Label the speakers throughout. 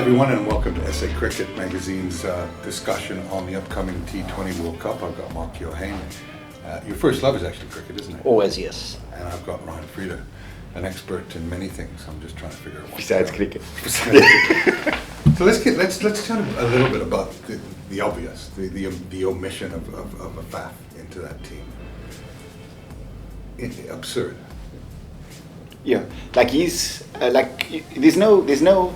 Speaker 1: everyone, and welcome to SA Cricket Magazine's discussion on the upcoming T20 World Cup. I've got Mark Keohane. Your first love is actually cricket, isn't it?
Speaker 2: Always, yes.
Speaker 1: And I've got Vrede, an expert in many things. I'm just trying to figure out what.
Speaker 3: Besides cricket.
Speaker 1: So let's chat a little bit about the obvious, the omission of a Faf into that team. Absurd.
Speaker 3: Yeah, like he's there's no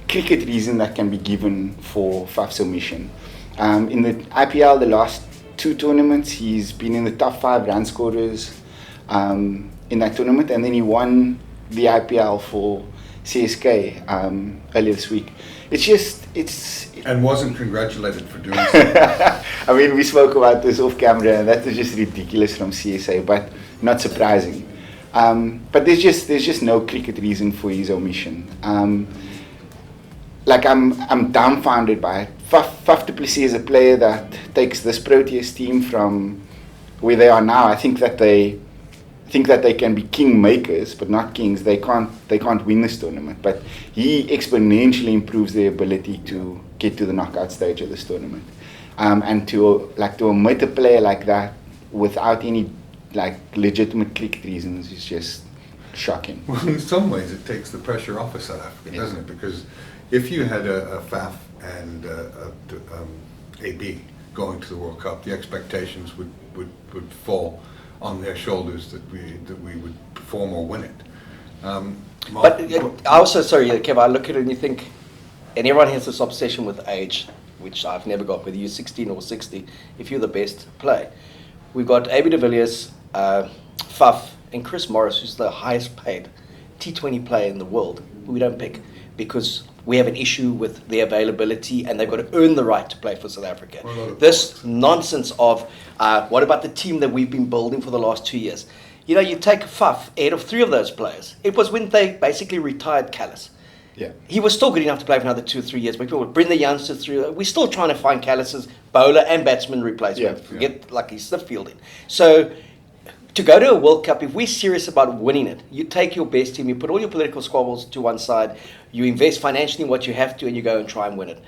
Speaker 3: cricket reason that can be given for Faf's omission. In the IPL, the last two tournaments, he's been in the top 5 run scorers in that tournament, and then he won the IPL for CSK earlier this week.
Speaker 1: And wasn't congratulated for doing so.
Speaker 3: I mean, we spoke about this off camera, and that was just ridiculous from CSA, but not surprising. But there's just no cricket reason for his omission. I'm dumbfounded by it. Faf du Plessis is a player that takes this Proteas team from where they are now. I think that they can be king makers, but not kings. They can't win this tournament. But he exponentially improves their ability to get to the knockout stage of this tournament. And to omit a player like that without any legitimate cricket reasons is just shocking.
Speaker 1: Well, in some ways, it takes the pressure off of South Africa, doesn't it? Because if you had a Faf and AB going to the World Cup, the expectations would fall on their shoulders that we would perform or win it.
Speaker 2: But I also, Kev, I look at it and you think, and everyone has this obsession with age, which I've never got, whether you're 16 or 60, if you're the best, play. We've got AB de Villiers, Faf, and Chris Morris, who's the highest paid T20 player in the world, who we don't pick because we have an issue with their availability and they've got to earn the right to play for South Africa. This nonsense of what about the team that we've been building for the last 2 years? You know, you take Faf ahead of 3 of those players. It was when they basically retired Callis.
Speaker 3: Yeah.
Speaker 2: He was still good enough to play for another 2 or 3 years, but people would bring the youngsters through. We're still trying to find Callis's bowler and batsman replacement. Forget Lucky Stiff fielding. So to go to a World Cup, if we're serious about winning it, you take your best team, you put all your political squabbles to one side, you invest financially in what you have to, and you go and try and win it.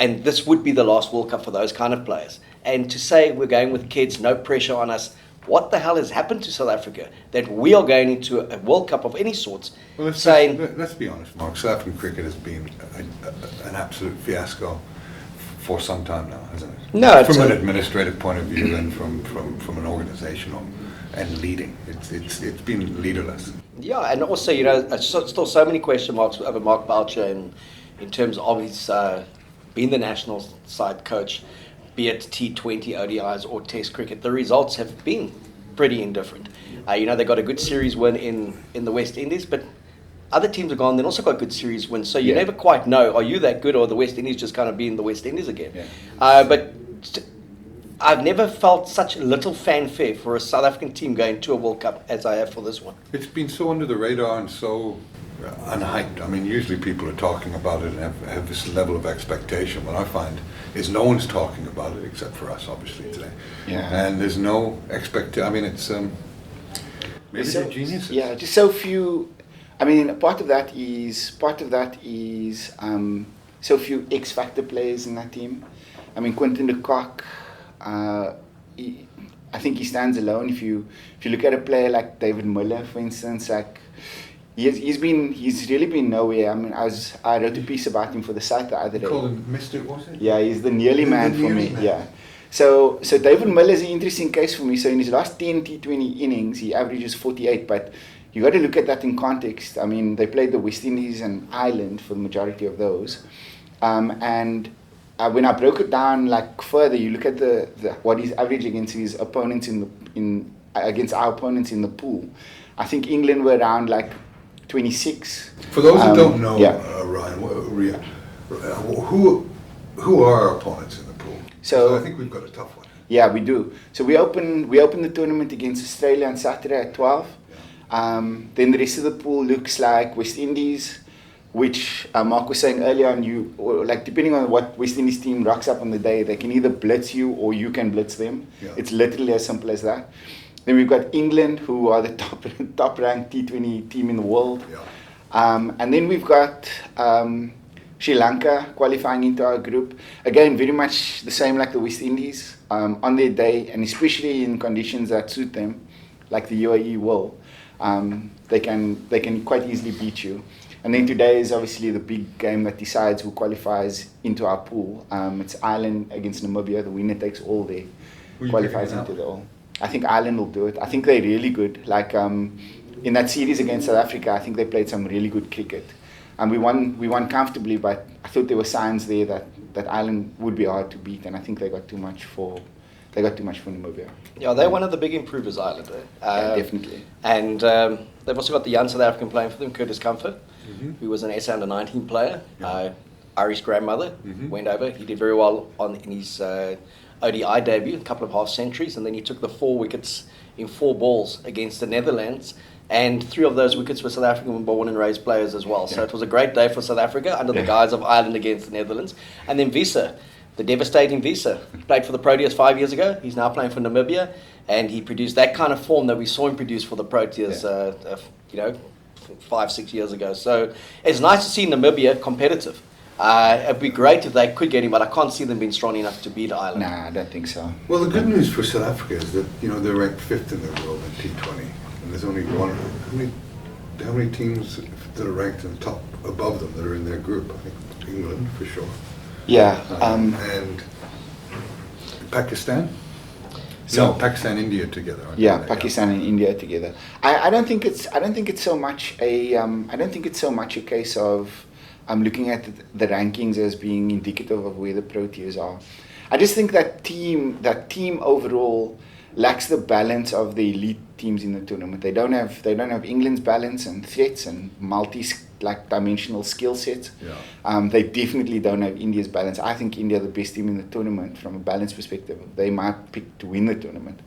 Speaker 2: And this would be the last World Cup for those kind of players. And to say we're going with kids, no pressure on us, what the hell has happened to South Africa that we are going into a World Cup of any sorts?
Speaker 1: Well, let's be honest, Mark. South African cricket has been an absolute fiasco for some time now, hasn't it?
Speaker 2: No,
Speaker 1: from an administrative point of view and from an organizational and leading, it's been leaderless.
Speaker 2: Yeah, and also, you know, still so many question marks over Mark Boucher in terms of his being the national side coach, be it T20, ODIs or Test cricket. The results have been pretty indifferent. You know, they got a good series win in the West Indies, but other teams have gone, they've also got good series wins. So you never quite know, are you that good or the West Indies just kind of being the West Indies again? Yeah. But I've never felt such little fanfare for a South African team going to a World Cup as I have for this one.
Speaker 1: It's been so under the radar and so unhyped. I mean, usually people are talking about it and have this level of expectation. What I find is no one's talking about it except for us, obviously, today. Yeah. And there's no expectation. I mean, it's maybe they're geniuses.
Speaker 3: Yeah, just so few. I mean, part of that is so few X Factor players in that team. I mean, Quinton de Kock, I think he stands alone. If you look at a player like David Miller, for instance, like he's really been nowhere. I mean, I wrote a piece about him for the site the other day.
Speaker 1: You called him Mr. Was it?
Speaker 3: Yeah, he's the nearly man for me. Man. Yeah. So David Miller is an interesting case for me. So in his last 10 T20 innings, he averages 48, but you got to look at that in context. I mean, they played the West Indies and Ireland for the majority of those, and when I broke it down further, you look at the what he's averaging against his opponents against our opponents in the pool. I think England were around 26.
Speaker 1: For those who don't know, Ryan, who are our opponents in the pool? So I think we've got a tough one.
Speaker 3: Yeah, we do. So we open the tournament against Australia on Saturday at 12. Then the rest of the pool looks like West Indies, which Mark was saying earlier on, depending on what West Indies team rocks up on the day, they can either blitz you or you can blitz them. Yeah. It's literally as simple as that. Then we've got England, who are the top ranked T20 team in the world. Yeah. And then we've got Sri Lanka qualifying into our group. Again, very much the same like the West Indies, on their day, and especially in conditions that suit them, like the UAE will, they can quite easily beat you. And then today is obviously the big game that decides who qualifies into our pool. It's Ireland against Namibia. The winner takes all there, qualifies into the all. I think Ireland will do it. I think they're really good. Like in that series against South Africa, I think they played some really good cricket. And we won comfortably, but I thought there were signs there that Ireland would be hard to beat, and I think they got too much for Namibia.
Speaker 2: Yeah, they're one of the big improvers, Ireland.
Speaker 3: Yeah, definitely.
Speaker 2: And they've also got the young South African playing for them, Curtis Comfort, who was an SA under-19 player. Irish grandmother, went over. He did very well in his ODI debut, a couple of half centuries, and then he took the 4 wickets in 4 balls against the Netherlands. And 3 of those wickets were South African born and raised players as well. So it was a great day for South Africa under the guise of Ireland against the Netherlands. And then Visa, the devastating Visa, played for the Proteas 5 years ago. He's now playing for Namibia, and he produced that kind of form that we saw him produce for the Proteas, 5-6 years ago. So it's nice to see Namibia competitive. It'd be great if they could get him, but I can't see them being strong enough to beat Ireland.
Speaker 3: Nah, I don't think so.
Speaker 1: Well, the good news for South Africa is that they're ranked 5th in the world in T20, and there's only one. How many teams that are ranked in the top above them that are in their group? I think England for sure.
Speaker 3: Yeah.
Speaker 1: And Pakistan. Pakistan, India together.
Speaker 3: Pakistan and India together. I don't think it's so much a case of looking at the rankings as being indicative of where the Proteas are. I just think that team overall lacks the balance of the elite teams in the tournament. They don't have England's balance and threats and dimensional skill sets. Yeah. They definitely don't have India's balance. I think India are the best team in the tournament from a balance perspective. They might pick to win the tournament.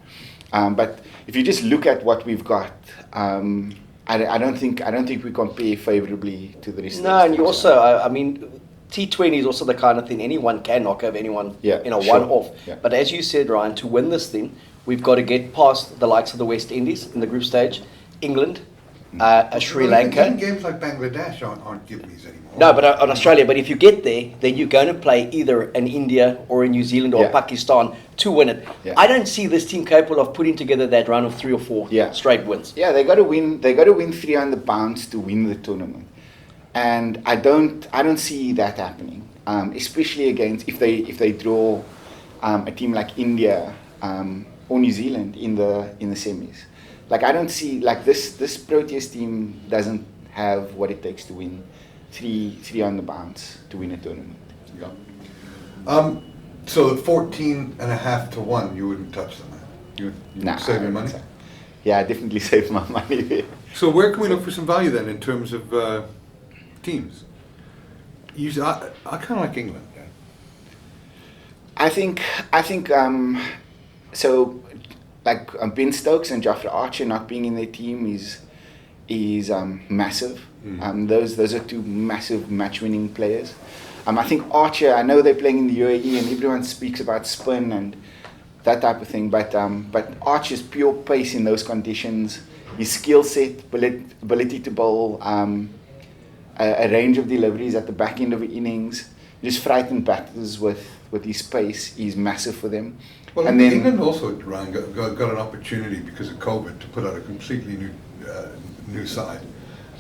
Speaker 3: But if you just look at what we've got, I don't think we compare favorably to the rest.
Speaker 2: No, and you also, T20 is also the kind of thing anyone can knock over anyone in a one-off. Yeah. But as you said, Ryan, to win this thing, we've got to get past the likes of the West Indies in the group stage, England, Sri Lanka.
Speaker 1: Even games like Bangladesh aren't givens anymore.
Speaker 2: No, but on Australia. But if you get there, then you're going to play either an India or a New Zealand or Pakistan to win it. Yeah. I don't see this team capable of putting together that run of 3 or 4 straight wins.
Speaker 3: Yeah, they got to win. They got to win 3 on the bounce to win the tournament, and I don't see that happening. Especially against if they draw a team like India or New Zealand in the semis. Like I don't see this Proteas team doesn't have what it takes to win 3 on the bounce to win a tournament.
Speaker 1: Yeah. So at 14.5 to 1, you wouldn't touch them. You save your money.
Speaker 3: Yeah, I definitely save my money there.
Speaker 1: So where can we look for some value then in terms of teams? Usually, I kind of like England. Yeah.
Speaker 3: I think so. Like Ben Stokes and Jofra Archer not being in their team is massive. Those are 2 massive match-winning players. I think Archer. I know they're playing in the UAE, and everyone speaks about spin and that type of thing. But Archer's pure pace in those conditions, his skill set, ability to bowl, a range of deliveries at the back end of the innings, just frightened batters with his pace is massive for them.
Speaker 1: Well, and then England also got an opportunity because of COVID to put out a completely new side,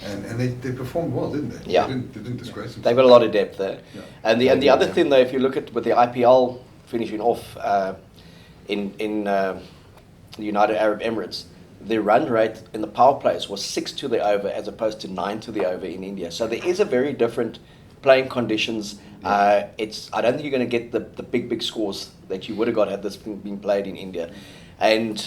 Speaker 1: and they performed well, didn't they?
Speaker 2: Yeah,
Speaker 1: they didn't disgrace themselves.
Speaker 2: They've got a lot of depth there.
Speaker 1: Yeah.
Speaker 2: And the other thing though, if you look at with the IPL finishing off in the United Arab Emirates, the run rate in the power plays was 6 to the over as opposed to 9 to the over in India. So there is a very different playing conditions. I don't think you're going to get the big scores that you would have got had this been played in India. And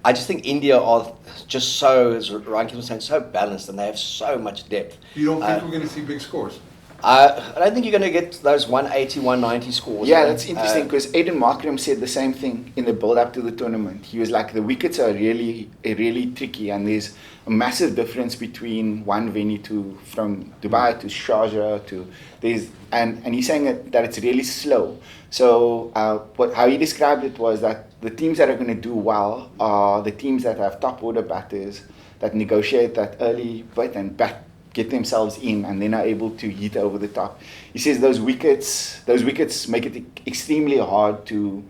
Speaker 2: I just think India are just so, as Ryan was saying, so balanced, and they have so much depth.
Speaker 1: You don't think we're going to see big scores?
Speaker 2: I don't think you're going to get those 180, 190 scores.
Speaker 3: Yeah, that's interesting because Aidan Markram said the same thing in the build-up to the tournament. He was like, the wickets are really tricky, and there's a massive difference between one venue from Dubai to Sharjah and he's saying that it's really slow. So how he described it was that the teams that are going to do well are the teams that have top order batters that negotiate that early bit and bat get themselves in, and then are able to hit over the top. He says those wickets make it extremely hard to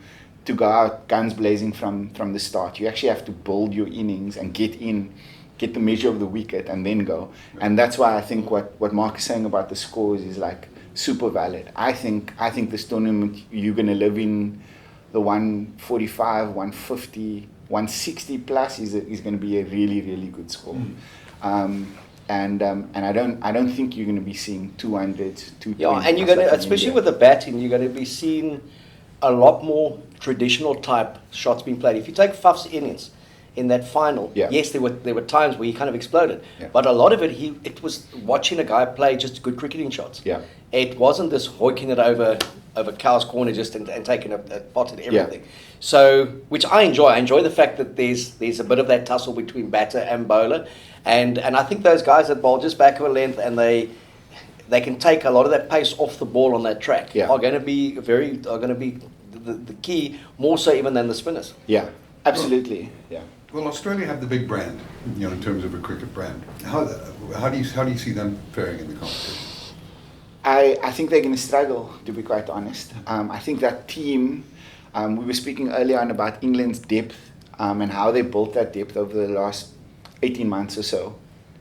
Speaker 3: go out guns blazing from the start. You actually have to build your innings and get the measure of the wicket, and then go. And that's why I think what Mark is saying about the scores is like super valid. I think this tournament, you're going to live in the 145, 150, 160 plus is going to be a really, really good score. And I don't think you're going to be seeing 200s, 220s.
Speaker 2: Yeah, and you're going to, especially with the batting, you're going to be seeing a lot more traditional type shots being played. If you take Faf's innings in that final, yes, there were times where he kind of exploded, but a lot of it was watching a guy play just good cricketing shots.
Speaker 3: Yeah,
Speaker 2: it wasn't this hoiking it over Cow's corner just and taking a pot at everything. So, which I enjoy. I enjoy the fact that there's a bit of that tussle between batter and bowler, and I think those guys that bowl just back of a length and they can take a lot of that pace off the ball on that track are going to be the key, more so even than the spinners.
Speaker 3: Yeah, absolutely. Yeah.
Speaker 1: Well, Australia have the big brand, in terms of a cricket brand. How do you see them faring in the competition?
Speaker 3: I think they're going to struggle, to be quite honest. I think that team, we were speaking earlier on about England's depth and how they built that depth over the last 18 months or so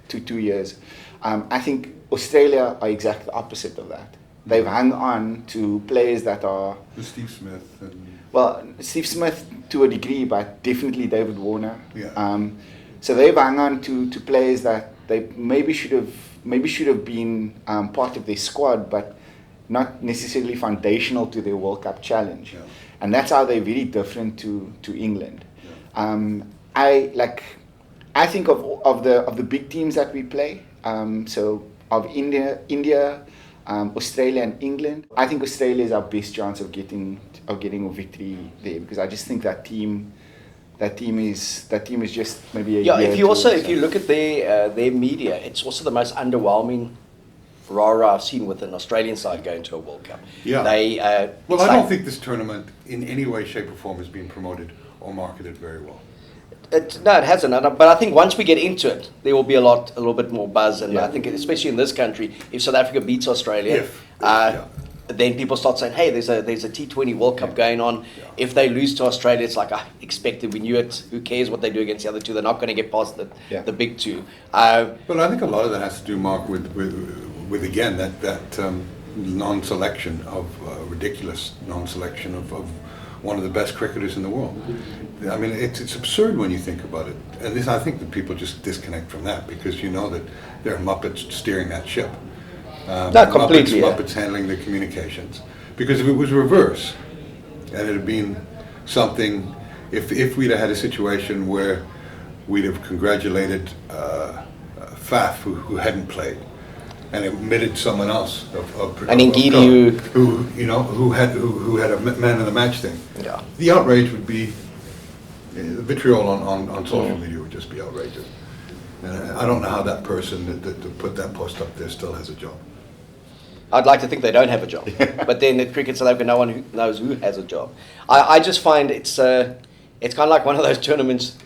Speaker 3: to 2 years. I think Australia are exactly the opposite of that. They've hung on to players that are...
Speaker 1: Steve Smith and...
Speaker 3: Well, Steve Smith to a degree, but definitely David Warner.
Speaker 1: Yeah.
Speaker 3: So they've hung on to players that they maybe should have been part of their squad, but not necessarily foundational to their World Cup challenge.
Speaker 1: Yeah.
Speaker 3: And that's how they're very different to England.
Speaker 1: Yeah.
Speaker 3: I think of the big teams that we play. So of India, Australia and England. I think Australia is our best chance of getting a victory there, because I just think that team is just maybe a year.
Speaker 2: If you look at their media, it's also the most underwhelming rah-rah I've seen with an Australian side going to a World Cup.
Speaker 1: Yeah.
Speaker 2: I
Speaker 1: don't think this tournament in any way, shape or form has been promoted or marketed very well.
Speaker 2: No, it hasn't. But I think once we get into it, there will be a little bit more buzz. And I think, especially in this country, if South Africa beats Australia, then people start saying, "Hey, there's a T20 World Cup going on."
Speaker 1: Yeah.
Speaker 2: If they lose to Australia, it's like, I expected, we knew it. Who cares what they do against the other two? They're not going to get past the big two.
Speaker 1: But I think a lot of that has to do, Mark, with again that non-selection of ridiculous non-selection of one of the best cricketers in the world. I mean, it's absurd when you think about it. And I think that people just disconnect from that, because you know that there are Muppets steering that ship.
Speaker 2: Not completely.
Speaker 1: Muppets handling the communications. Because if it was reverse, and it had been something, if we'd have had a situation where we'd have congratulated Faf, who hadn't played, and omitted someone else
Speaker 2: and Ngidi
Speaker 1: who had a man of the match thing.
Speaker 2: Yeah.
Speaker 1: The outrage would be the vitriol on social media would just be outrageous. And I don't know how that person that put that post up there still has a job.
Speaker 2: I'd like to think they don't have a job, but then at Cricket South Africa, no one knows who has a job. I just find it's kind of like one of those tournaments.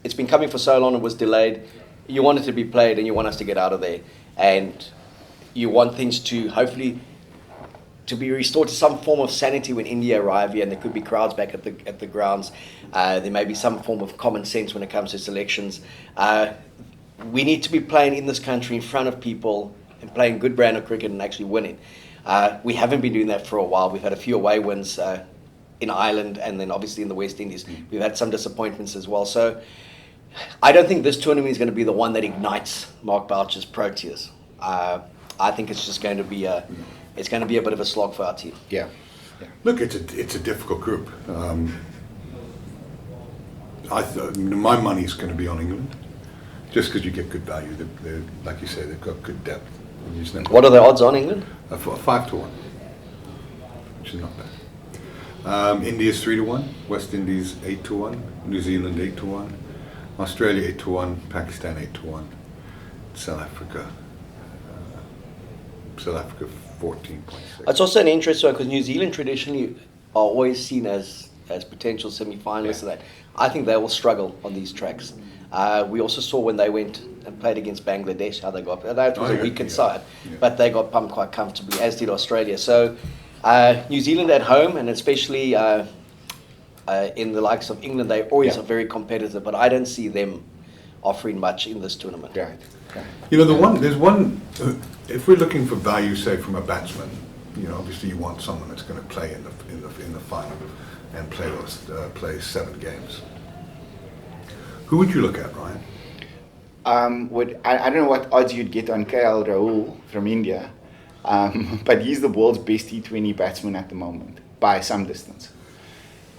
Speaker 2: It's been coming for so long, it was delayed. You want it to be played, and you want us to get out of there, and you want things to hopefully to be restored to some form of sanity when India arrive here, and there could be crowds back at the grounds. There may be some form of common sense when it comes to selections. We need to be playing in this country in front of people and playing good brand of cricket and actually winning. We haven't been doing that for a while. We've had a few away wins in Ireland, and then obviously in the West Indies. We've had some disappointments as well. So I don't think this tournament is going to be the one that ignites Mark Boucher's Proteas. I think it's just going to be a bit of a slog for our team.
Speaker 3: Yeah.
Speaker 1: Look, it's a difficult group. My money's going to be on England, just because you get good value. They're, like you say, they've got good depth.
Speaker 2: What are the odds on England?
Speaker 1: 5-1, which is not bad. India's 3-1, West Indies 8-1, New Zealand 8-1, Australia 8-1, Pakistan 8-1, South Africa 14.6.
Speaker 2: It's also an interesting one because New Zealand traditionally are always seen as as potential semi-finalists. That I think they will struggle on these tracks. We also saw when they went and played against Bangladesh how they got. I know it was a weakened side, but they got pumped quite comfortably, as did Australia. So New Zealand at home, and especially in the likes of England, they always are very competitive. But I don't see them offering much in this tournament.
Speaker 3: Right.
Speaker 1: You know, there's one. If we're looking for value, say from a batsman, you know, obviously you want someone that's going to play in the final and play 7 games. Who would you look at, Ryan?
Speaker 3: I don't know what odds you'd get on KL Rahul from India, but he's the world's best T20 batsman at the moment by some distance.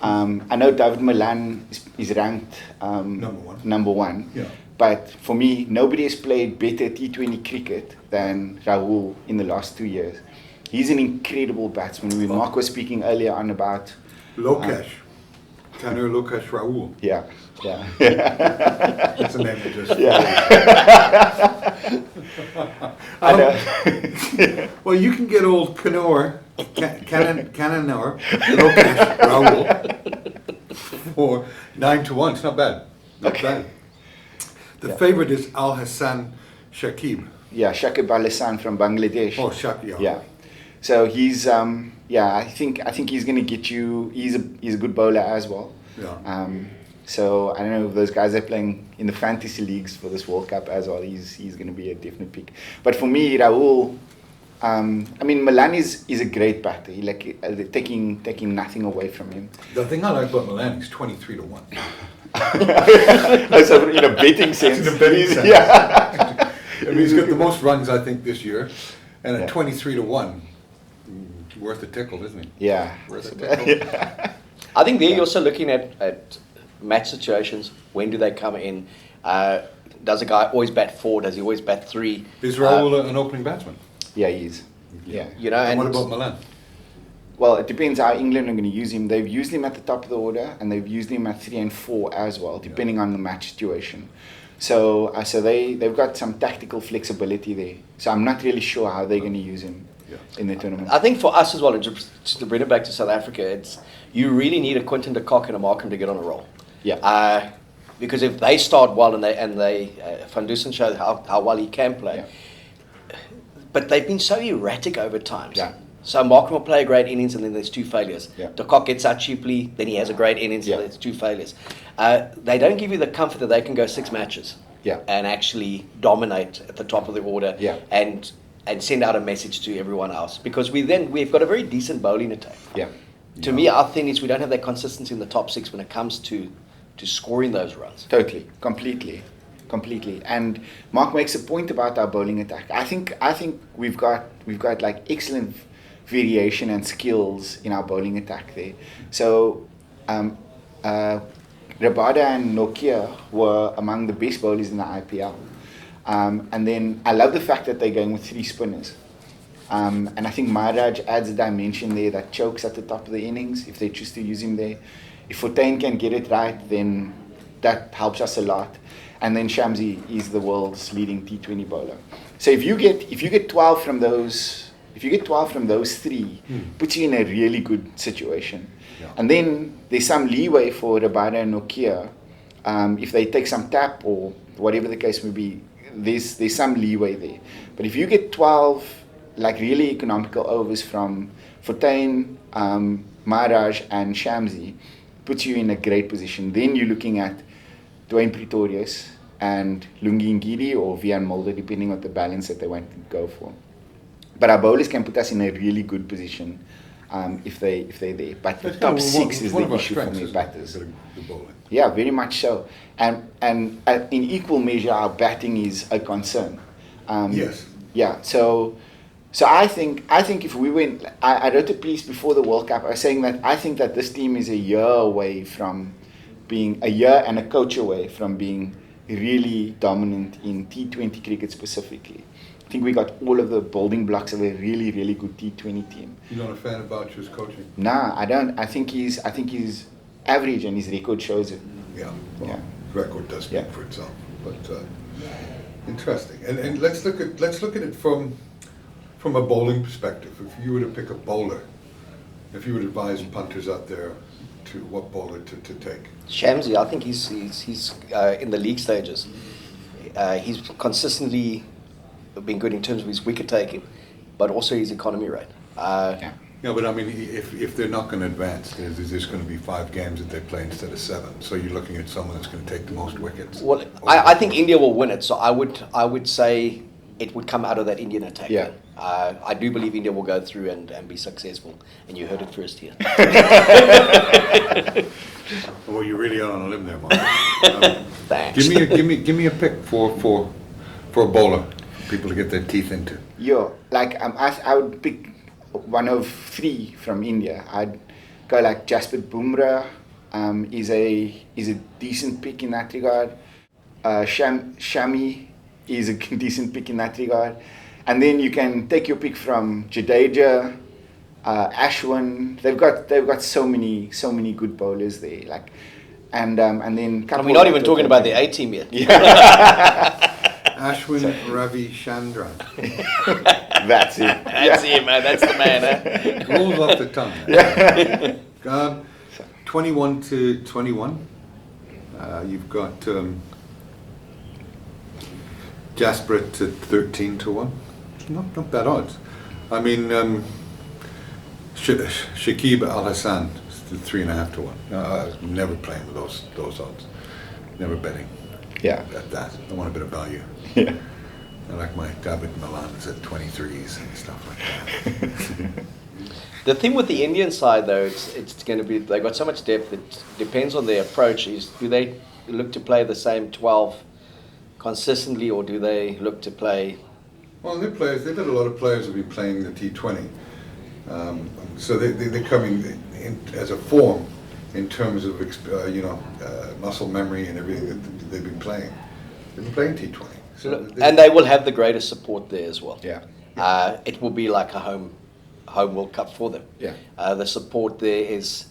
Speaker 3: I know David Malan is ranked number one.
Speaker 1: Yeah.
Speaker 3: But for me, nobody has played better T20 cricket than Rahul in the last 2 years. He's an incredible batsman. Mark was speaking earlier on about
Speaker 1: Lokesh. Tanur Lokesh Rahul.
Speaker 3: Yeah.
Speaker 1: That's a name that just.
Speaker 3: I know.
Speaker 1: Well, you can get old Kanor, Kananor, Lokesh Rahul for 9-1. It's not bad. Not bad. The favorite is Al Hassan Shakib.
Speaker 3: Yeah, Shakib Al Hassan from Bangladesh.
Speaker 1: Oh, Shakib.
Speaker 3: Yeah. So he's I think he's going to get you. He's a good bowler as well.
Speaker 1: Yeah.
Speaker 3: So I don't know if those guys are playing in the fantasy leagues for this World Cup as well. He's going to be a definite pick. But for me, Rahul, Malan is a great batter. He taking nothing away from him.
Speaker 1: The thing I like about Milan, he's 23-1.
Speaker 3: So in a betting sense.
Speaker 1: In a betting sense.
Speaker 3: Yeah.
Speaker 1: I mean, he's got the most runs, I think, this year, and at 23-1, worth a tickle, isn't he?
Speaker 3: Yeah.
Speaker 1: Worth a tickle.
Speaker 2: I think there you're also looking at match situations. When do they come in? Does a guy always bat 4? Does he always bat 3?
Speaker 1: Is Rahul an opening batsman?
Speaker 3: Yeah, he is. Yeah.
Speaker 2: You know,
Speaker 1: and what about Milan?
Speaker 3: Well, it depends how England are going to use him. They've used him at the top of the order, and they've used him at 3 and 4 as well, depending on the match situation. So they've got some tactical flexibility there. So I'm not really sure how they're going to use him in the tournament.
Speaker 2: I think for us as well, just to bring it back to South Africa, you really need a Quinton de Kock and a Markham to get on a roll.
Speaker 3: Yeah.
Speaker 2: Because if they start well and they Van Dusen showed how well he can play, but they've been so erratic over times.
Speaker 3: Yeah.
Speaker 2: So Markham will play a great innings and then there's 2 failures.
Speaker 3: Yeah.
Speaker 2: De Kock gets out cheaply, then he has a great innings, and there's 2 failures. They don't give you the comfort that they can go 6 matches and actually dominate at the top of the order and send out a message to everyone else. Because we've got a very decent bowling attack.
Speaker 3: Yeah.
Speaker 2: To me, our thing is we don't have that consistency in the top 6 when it comes to scoring those runs.
Speaker 3: Totally, completely. And Mark makes a point about our bowling attack. I think we've got like excellent variation and skills in our bowling attack there. So Rabada and Nokia were among the best bowlers in the IPL. And then I love the fact that they're going with 3 spinners. And I think Maharaj adds a dimension there that chokes at the top of the innings if they choose to use him there. If Fortuyn can get it right, then that helps us a lot. And then Shamsi is the world's leading T20 bowler. So if you get 12 from those 3, puts you in a really good situation. Yeah. And then there's some leeway for Rabada and Nokia. If they take some tap or whatever the case may be, there's some leeway there. But if you get 12 like really economical overs from Fortuyn, Maharaj and Shamsi, puts you in a great position. Then you're looking at Dwayne Pretorius and Lungi Ngidi or Vian Mulder, depending on the balance that they want to go for. But our bowlers can put us in a really good position if they're there. But the top 6 is the issue for me, batters. Yeah, very much so. And in equal measure, our batting is a concern.
Speaker 1: Yes.
Speaker 3: Yeah. So I think if we win, I wrote a piece before the World Cup. I was saying that I think that this team is a year and a coach away from being really dominant in T20 cricket specifically. I think we got all of the building blocks of a really, really good T20 team.
Speaker 1: You're not a fan of Boucher's coaching?
Speaker 3: Nah, I don't. I think he's average and his record shows it.
Speaker 1: Yeah. Well, record does speak for itself. But interesting. And let's look at it from a bowling perspective. If you were to pick a bowler If you would advise punters out there to what bowler to take.
Speaker 2: Shamsi, I think he's in the league stages. He's consistently been good in terms of his wicket taking, but also his economy rate.
Speaker 3: Yeah.
Speaker 1: Yeah, but I mean, if they're not going to advance, there's just going to be 5 games that they play instead of 7. So you're looking at someone that's going to take the most wickets.
Speaker 2: Well, I think India will win it. So I would say it would come out of that Indian attack.
Speaker 3: Yeah.
Speaker 2: I do believe India will go through and be successful. And you heard it first here.
Speaker 1: Well, you're really out on a limb there, Mark.
Speaker 2: Thanks.
Speaker 1: Give me a pick for a bowler, people to get their teeth into.
Speaker 3: I would pick one of 3 from India. I'd go like Jasprit Bumrah. Is a decent pick in that regard. Shami is a decent pick in that regard. And then you can take your pick from Jadeja, Ashwin. They've got so many good bowlers there. And then
Speaker 2: And we're not even talking about the A team yet.
Speaker 1: Ashwin Ravi Chandran.
Speaker 3: That's it.
Speaker 2: That's him, man. That's the man.
Speaker 1: Rolls off the tongue. Yeah. 21 to 21. You've got Jasprit at 13 to 1. Not bad odds. I mean, Shakib Al Hassan is 3.5 to 1. Never playing with those odds. Never betting.
Speaker 3: Yeah.
Speaker 1: At that. I want a bit of value.
Speaker 3: Yeah.
Speaker 1: I like my David Milans at 23s and stuff like that.
Speaker 2: The thing with the Indian side, though, it's going to be, they've got so much depth. It depends on their approach. Do they look to play the same 12 consistently, or do they look to play?
Speaker 1: Well, they've got a lot of players who've been playing the T20. So they're coming in as a form in terms of muscle memory and everything that they've been playing. They've been playing T20. So
Speaker 2: and they will have the greatest support there as well.
Speaker 3: Yeah.
Speaker 2: It will be like a home World Cup for them.
Speaker 3: Yeah.
Speaker 2: The support there is,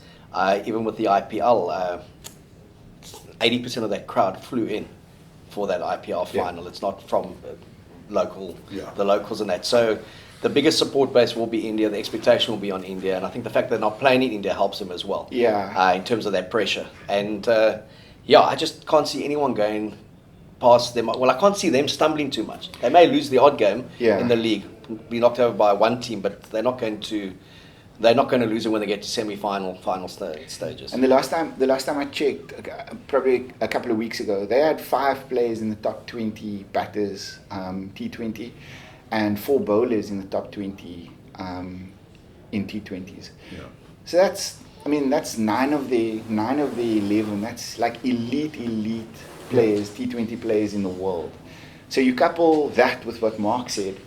Speaker 2: even with the IPL, 80% of that crowd flew in for that IPL final. It's not from the locals and that. So the biggest support base will be India. The expectation will be on India. And I think the fact they're not playing in India helps them as well.
Speaker 3: Yeah.
Speaker 2: In terms of that pressure. And I just can't see anyone going past them. Well, I can't see them stumbling too much. They may lose the odd game in the league, be knocked over by one team, but they're not going to lose it when they get to final stages.
Speaker 3: And the last time I checked, probably a couple of weeks ago, they had 5 players in the top 20 batters T20, and 4 bowlers in the top 20 in T20s.
Speaker 1: Yeah.
Speaker 3: So that's 9 of the 11. That's like elite players, T20 players in the world. So you couple that with what Mark said,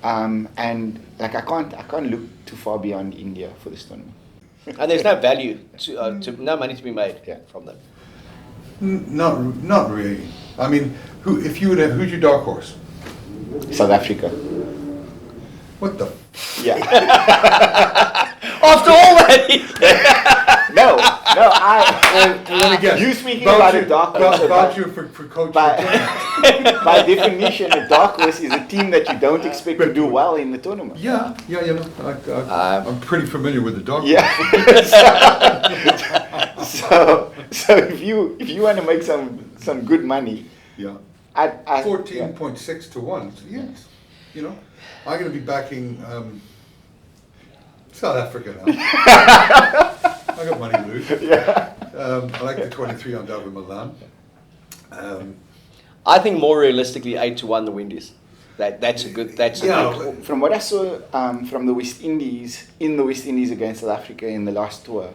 Speaker 3: and I can't look too far beyond India for this tournament.
Speaker 2: And there's no value no money to be made from them.
Speaker 1: Not really. I mean, who's your dark horse?
Speaker 3: South Africa.
Speaker 1: What the?
Speaker 3: Yeah.
Speaker 2: After all that,
Speaker 3: No.
Speaker 1: Let me guess.
Speaker 3: You speaking about a dark horse.
Speaker 1: About you for coaching.
Speaker 3: By definition, a dark horse is a team that you don't expect to do well in the tournament.
Speaker 1: Yeah. I'm pretty familiar with the dark horse.
Speaker 3: Yeah. So if you want to make some good money,
Speaker 1: Yeah.
Speaker 3: at
Speaker 1: 14.6 to 1. So yes. I'm going to be backing South Africa now. I got money to lose.
Speaker 3: Yeah.
Speaker 1: I like the 23 on David Milan.
Speaker 2: I think more realistically, 8 to 1 the Windies. That's a good.
Speaker 3: From what I saw from the West Indies against South Africa in the last tour,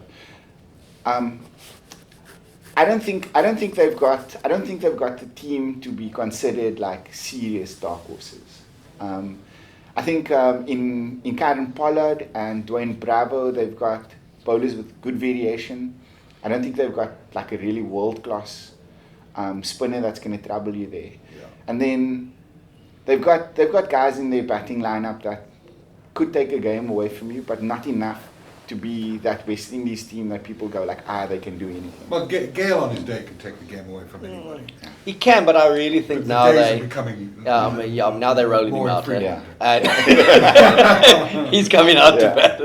Speaker 3: I don't think they've got the team to be considered like serious dark horses. I think in Karen Pollard and Dwayne Bravo, they've got bowlers with good variation. I don't think they've got like a really world-class spinner that's going to trouble you there.
Speaker 1: Yeah.
Speaker 3: And then they've got guys in their batting lineup that could take a game away from you, but not enough to be that West Indies team that people go like, they can do anything.
Speaker 1: Well, Gale on his day can take the game away from anybody.
Speaker 2: He can, but I really think
Speaker 1: But
Speaker 2: now
Speaker 1: the days
Speaker 2: they.
Speaker 1: are becoming
Speaker 2: Now they're rolling him
Speaker 1: more
Speaker 2: out.
Speaker 1: frequent.
Speaker 2: And he's coming out to bat.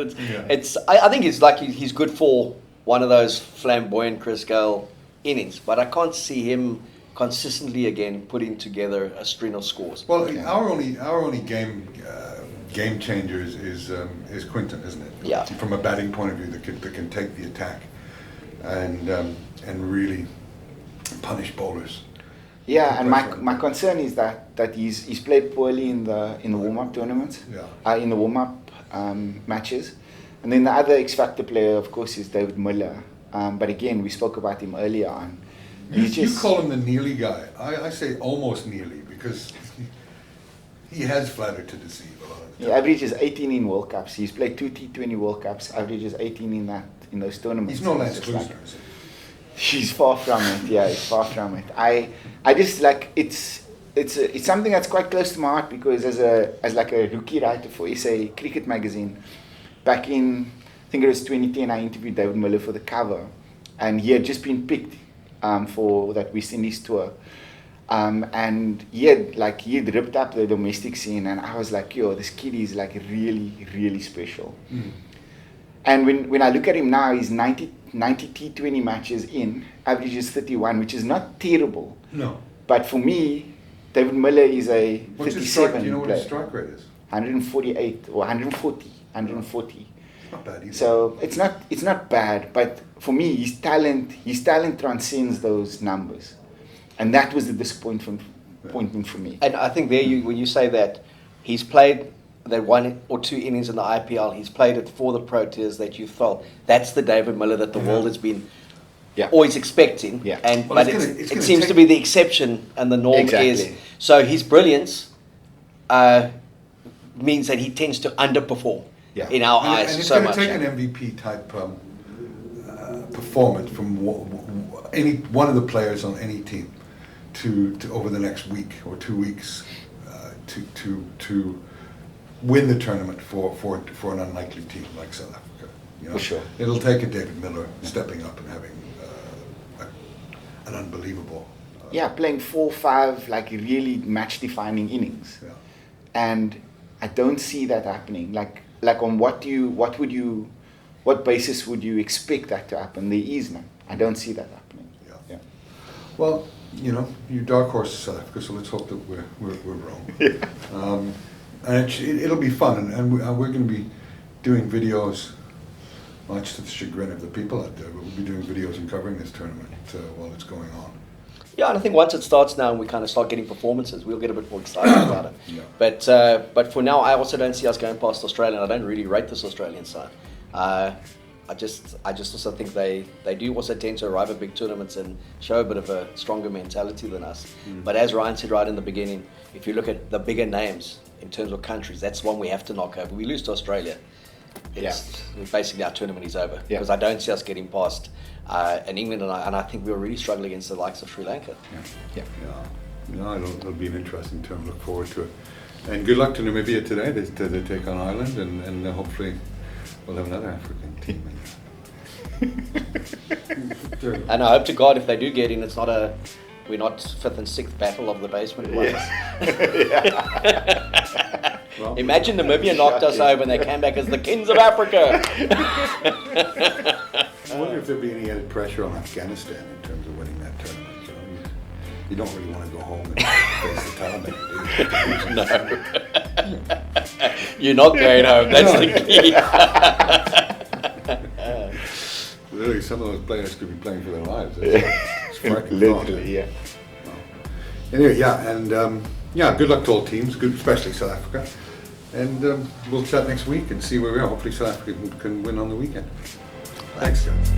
Speaker 2: I think it's like he's good for one of those flamboyant Chris Gale innings, but I can't see him consistently again putting together a string of scores.
Speaker 1: Well, our only game changer is Quinton, isn't it?
Speaker 2: Yeah.
Speaker 1: From a batting point of view, that can take the attack and really punish bowlers.
Speaker 3: Yeah, and my concern is that he's played poorly in the warm up tournaments.
Speaker 1: Yeah.
Speaker 3: In the warm up matches, and then the other X factor player, of course, is David Miller. But again, we spoke about him earlier on.
Speaker 1: You call him the Neely guy. I say almost Neely because he has flattered to deceive a lot of the
Speaker 3: He
Speaker 1: time.
Speaker 3: averages 18 in World Cups. He's played 2 T20 World Cups. Averages 18 in those tournaments.
Speaker 1: He's no Lance
Speaker 3: It's
Speaker 1: Klusener,
Speaker 3: like-
Speaker 1: is he?
Speaker 3: He's far from it. Yeah, he's far from it. I just like it's something that's quite close to my heart because as a rookie writer for SA Cricket magazine, back in I think it was 2010, I interviewed David Miller for the cover, and he had just been picked for that West Indies tour, and he had ripped up the domestic scene, and I was like, yo, this kid is like really, really special.
Speaker 1: Mm.
Speaker 3: And when I look at him now, he's 90 T20 matches in, averages 31, which is not terrible.
Speaker 1: No.
Speaker 3: But for me, David Miller is a
Speaker 1: What's his strike?
Speaker 3: 37
Speaker 1: Do you know what
Speaker 3: player.
Speaker 1: his strike rate is?
Speaker 3: 148 or 140.
Speaker 1: It's not bad either.
Speaker 3: So it's not bad, but for me, his talent transcends those numbers, and that was the disappointment for me.
Speaker 2: And I think when you say that, he's played that 1 or 2 innings in the IPL, he's played it for the Proteas that you felt that's the David Miller that the world has been always expecting.
Speaker 3: Yeah.
Speaker 2: And
Speaker 1: Well,
Speaker 2: but
Speaker 1: it's gonna
Speaker 2: it seems
Speaker 1: take-
Speaker 2: to be the exception, and the norm
Speaker 3: Exactly.
Speaker 2: is so his brilliance means that he tends to underperform in our eyes
Speaker 1: and it's
Speaker 2: so
Speaker 1: going
Speaker 2: much.
Speaker 1: to take an MVP type performance from any one of the players on any team to over the next week or 2 weeks to win the tournament for an unlikely team like South Africa. You know,
Speaker 3: For sure.
Speaker 1: It'll take a David Miller stepping up and having an unbelievable.
Speaker 3: Playing 4-5 like really match-defining innings,
Speaker 1: Yeah.
Speaker 3: and I don't see that happening. Like on what basis would you expect that to happen? There is none. I don't see that happening.
Speaker 1: Yeah. Well, you dark horse South Africa, so let's hope that we're wrong. And it'll be fun, and we're going to be doing videos, much to the chagrin of the people out there. We'll be doing videos and covering this tournament while it's going on.
Speaker 2: Yeah, and I think once it starts now and we kind of start getting performances, we'll get a bit more excited about it.
Speaker 1: Yeah.
Speaker 2: But for now, I also don't see us going past Australia, and I don't really rate this Australian side. I just also think they do also tend to arrive at big tournaments and show a bit of a stronger mentality than us. But as Ryan said right in the beginning, if you look at the bigger names in terms of countries, that's one we have to knock over. We lose to Australia, basically our tournament is over, because I don't see us getting past and England, and I think we'll really struggle against the likes of Sri Lanka.
Speaker 1: It'll be an interesting term. Look forward to it. And good luck to Namibia today. They take on Ireland, and hopefully we'll have another African team.
Speaker 2: And I hope to God if they do get in, we're not 5th and 6th battle of the basement ones.
Speaker 1: Well,
Speaker 2: Imagine Namibia knocked us over and they came back as the kings of Africa.
Speaker 1: I wonder if there'd be any added pressure on Afghanistan in terms of winning that tournament. You don't really want to go home and face the Taliban, do you?
Speaker 2: No. You're not going home, that's the key.
Speaker 1: Literally, some of those players could be playing for their lives. It's frightening thought.
Speaker 3: Literally, yeah.
Speaker 1: Anyway, and good luck to all teams, especially South Africa. And we'll chat next week and see where we are. Hopefully South Africa can win on the weekend. Thanks, guys.